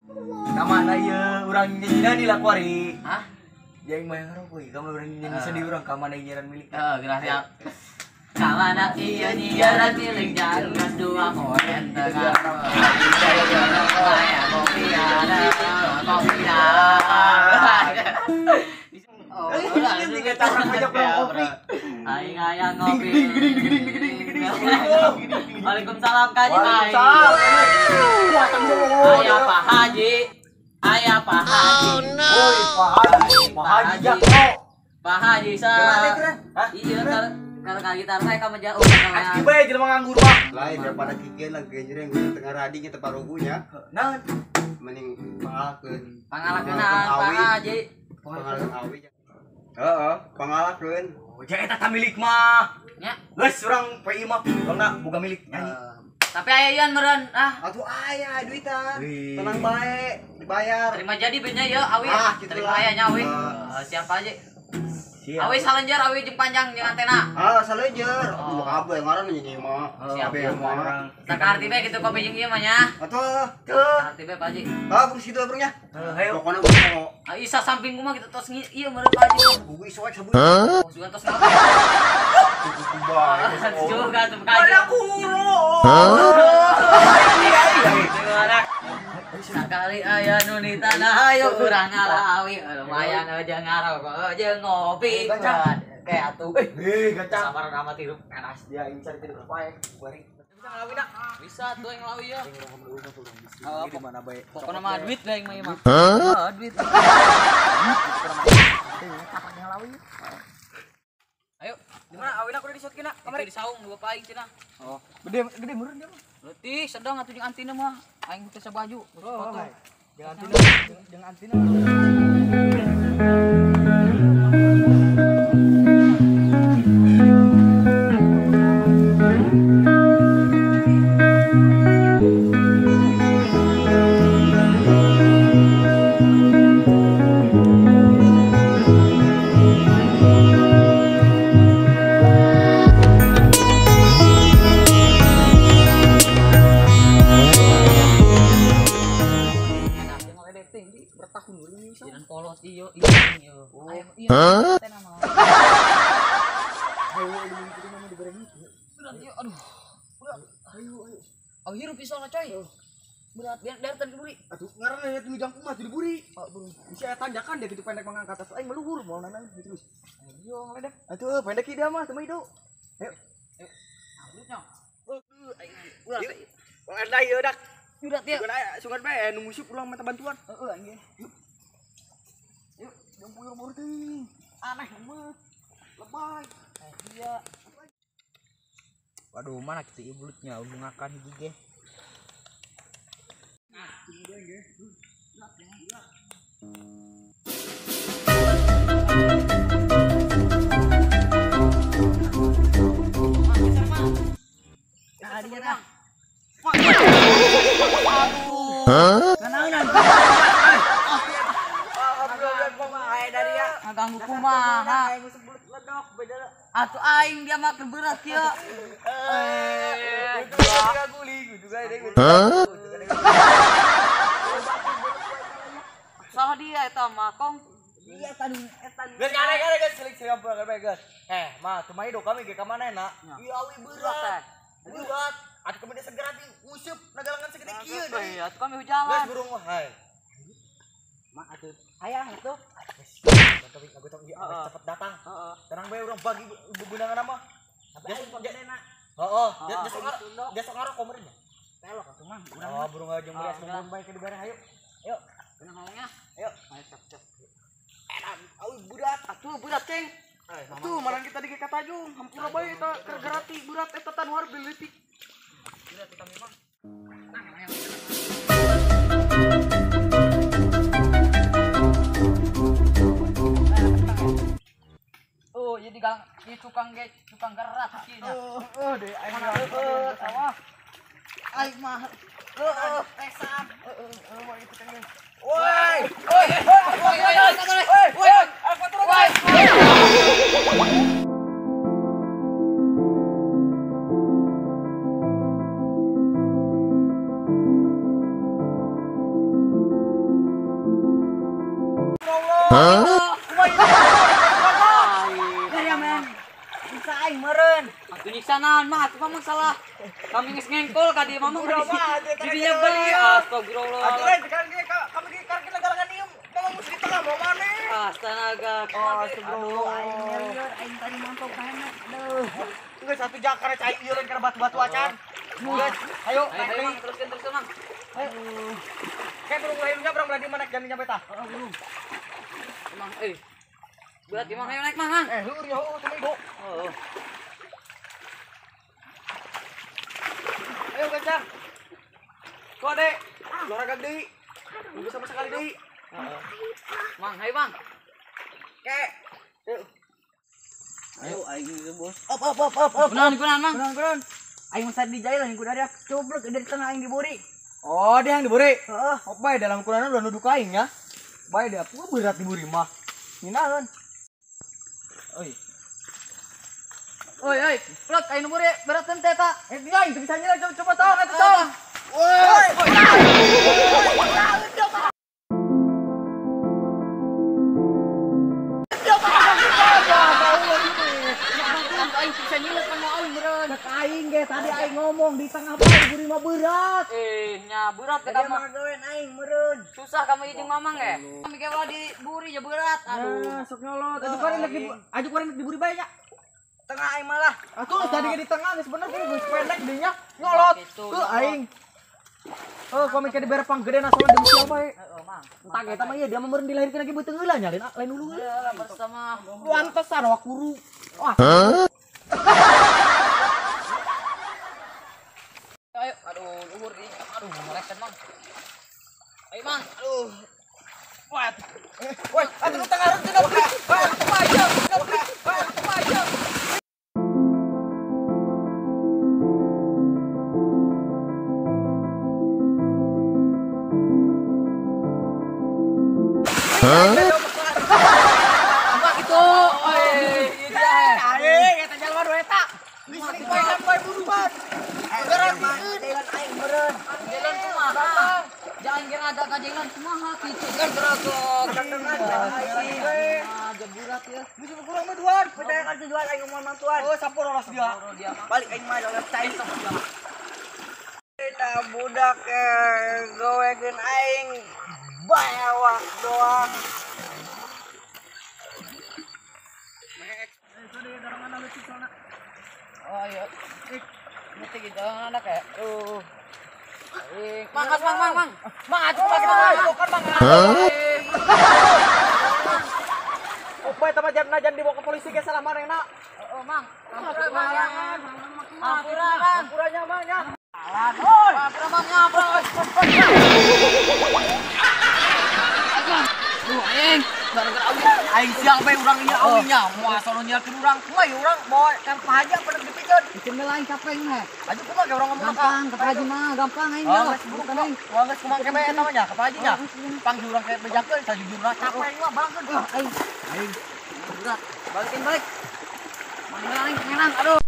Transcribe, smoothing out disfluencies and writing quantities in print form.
Kamana ya urang nyanyian di lakuari. Hah? Yang main ngarokoi, kamu urang nyanyi sedih urang kamana nyiaran milik. Gracias. Kamana iya nyiaran milik jalan dua koren tengah. Saya kopi ada, kopi ada. Ini kita orang ngajak kopi. Aing ayang ngopi. Waalaikumsalam Kak Haji. Waalaikumsalam. Ayah Pak Haji. Ayah Pak Haji. Woi, Pak Haji. Pak Haji Jakno. Pak Haji sa. Iya, kalau kali gitar saya kamu jauh Aki bae jelema nganggur, Pak. Lain daripada kikian lagi genjreng gue tengah radi kita parugunya. Nah, Mending pangalakeun. pangalakeun Pak Haji. Pangalakeun awi. Heeh, pangalakeun. oh, jangan eta milik mah. Ya. Geus urang PI mah, urangna boga milik nyanyi. Tapi aya ieu meureun Atuh aya duitan. Wih. Tenang bae, dibayar. terima jadi benya ya awi. Gitu Terima lah. aya nya awi. Ah. Siapa aja? Siap. Awi salenjer awi jeung panjang jeung antena. Salenjer. Aduh kabeh ngaran nyanyi mah. Siap, Kabeh mah. Tak arti bae gitu kopi jeung ieu mah nya. Atuh, Tuh. Arti bae Pak Haji. bung situ abangnya. Ayo. Pokona gue mau Isa samping gua mah gitu tos ieu meureun Pak Haji. buku isoek sabun. Oh, juga tos ngopi. Kuku bae. Juga tuh Pak Haji. Ada kulo. Sekali aya nu di tanah ayo urang ngalawi lumayan aja ngarokok jeung ngopi kayak atuh Gacang. sabar nama tirup panas Ya, ini cari tidur bae. Bari. Bisa ngalawi nak. bisa tuh yang ngalawi ya Di mana bae? pokoknya mah duit lah yang mah duit ayo Di mana awina kudu disotkeun nak? kamari di saung dua paing cenah Oh, gede meureun dia mah. leutik sedang atuh jeung antina mah aing teh sabaju foto Jangan antina. Bertahun dulu bisa. jangan polos iyo ayo iya teh nama Ayo, ini kita mau diberani. berat iyo aduh berat ayo oh hirup pisau coy berat biar dari tadi dulu Atuh ngaran aya tuluy jangkung mah di buri. Bisa aya tanjakan dia gitu pendek mangangkat atas aing meluhur mau nanang gitu. ayo ngeledek Atuh pendek ieu dia mah teu mah hidup. Ayo. Alutnya. Ulah. Ada ieu dak. Udah dia. Sungan bae nu musuh pulang minta bantuan. Heeh anjing. Yuk, yang puyur teuing. Aneh mah. Lebay. Iya. Waduh, mana kita ibulutnya mengakan hiji ge. Nah, dia dah. Ganggu kumaha. Atuh aing dia mah berat kieu. Salah dia eta mah kong. Iya tadi eta. Geus kare geus selik apa bae geus. Mah teu mah hidup kami ge ka manehna. Ieu awi berat. Berat. Atuh kemudian segera di useup nagalangan segede kieu deui. Atuh kami Geus jalan. burung mah. Hai. Mak atuh aya itu. Tapi aku tong Heeh. cepet datang. Heeh. Tenang bae urang bagi beunangan mah. Tapi aing pagedena. Heeh, Heeh, dia sok ngarok komernya. Telok atuh mah. Oh, burung aja melihat Oh, burung baik ke dibare ayo. Ayo. Bener ngomongnya. Ayo. Ayo cep. Edan, awi berat. Atuh berat ceng. Tuh, marang kita di Kata Tajung, hampura bae eta gerati berat eta tan war beuletik. Berat kami mah. Oh, jadi gang di tukang gerat kieunya. Deh, aing Mana sawah. Aing mah. Pesan. mah itu kan. Woi, aku turun. Ya men. Bisa aing meureun. Atuh nyiksanan mah atuh mah salah. Kami geus ngengkol ka dieu mamang. Didinya bae. Astagfirullah. Atuh lain sekarang ge kami ge karek nagalangan ieu. Mau mesti di tengah mau mana? Astaga. Astagfirullah. Aing tadi mangkok banget. Aduh. Geus satu jak karena cai ieu karena batu-batu acan. Geus, ayo naik deui. Teruskeun mang. Kayak belum lahirnya berang lagi mana jadi nyampe tah. Mang berat gimana ayo naik mang. Heueur ya sama ibu. Oh. Ayo kencang. Kok Dek? Olahraga deui. Tunggu sama sekali deui. Mang, ayo mang. Kek. Ayo aing bos. Op. Kunaon mang. Beran. Aing masa di jalan ku dadak coblok dari tengah aing dibori. Oh, dia yang diburi. Heeh. Bae dalam Quran udah nuduk aing ya. Bae dia aku berat diburi mah. Minaeun. Oi. Oi, plot aing dibori berat teh eta. Dia itu bisa nyala coba tong atuh tong. Woi. Aing bisa nyilek kan mau aing beureun. Aing ge tadi aing ngomong di tengah bae diburi mah berat. Nya berat eta mah. Gawean aing meureun. Susah kamu jeung mamang ge. Kami ge diburi je berat. Aduh. Sok nyolot. Aju kemarin diburi bae nya. Tengah aing malah. Atuh tadi ge di tengah geus bener geus pendek deui nya. Nyolot. Tuh aing. Oh, komik ke di berepang gede nasional demi siapa bae. Heeh, mang. Entah ge mah ieu dia mah meureun dilahirkeun lagi beuteung heula nya lain ulu. Ya, bersama. Pantesan awak guru. Wah. Ayo, aduh, luhur ini. Aduh, meleset, Mang. Ayo, Mang. Aduh. Wah. Woi, atuh tengah harus tidak pakai. Wah, aja. Tidak pakai. Wah, aja. Apa gitu? Oi, ieu dia. Aing eta jalma do eta. Listrik bae kan bae buruan. Geran jalan aing meureun. Jalan kumaha? Jangan kira ada kajelan kumaha kitu kan gerogok. Ah, jeburat ya. Bisa kurang mah duan. Percaya kan tujuan aing ngomong mantuan. Oh, sampur oras dia. Dia mah Balik aing mah dalam cai sama dia. Eta budak gowekeun aing bawak doang. oh iya. Nanti gitu anak ya. Mang, mang. Mang, atuh kita bukan mang. Upaya tempat najan dibawa ke polisi ke salah manehna. Oh, Mang. Ampura, Mang. Ampuranya mah nya. Ampura, Mang, ampura. Aing, gara-gara Aing siang bae urang ieu awinya, moal sono nyiarkeun urang. Kumaha ieu urang bawa kan pahaja pada dipikeun. bikin lain capek mah. Aju kumaha ge urang ngomong Gampang, ke Haji mah gampang aing Oh, mah. geus buruk aing. Wah geus kumaha ke bae eta mah nya, ka pahaji nya. Panggil urang kayak bejakeun sajujurna capek aing mah bangkeun. Aing. Berat. Balikin balik. Mana aing ngenang, aduh.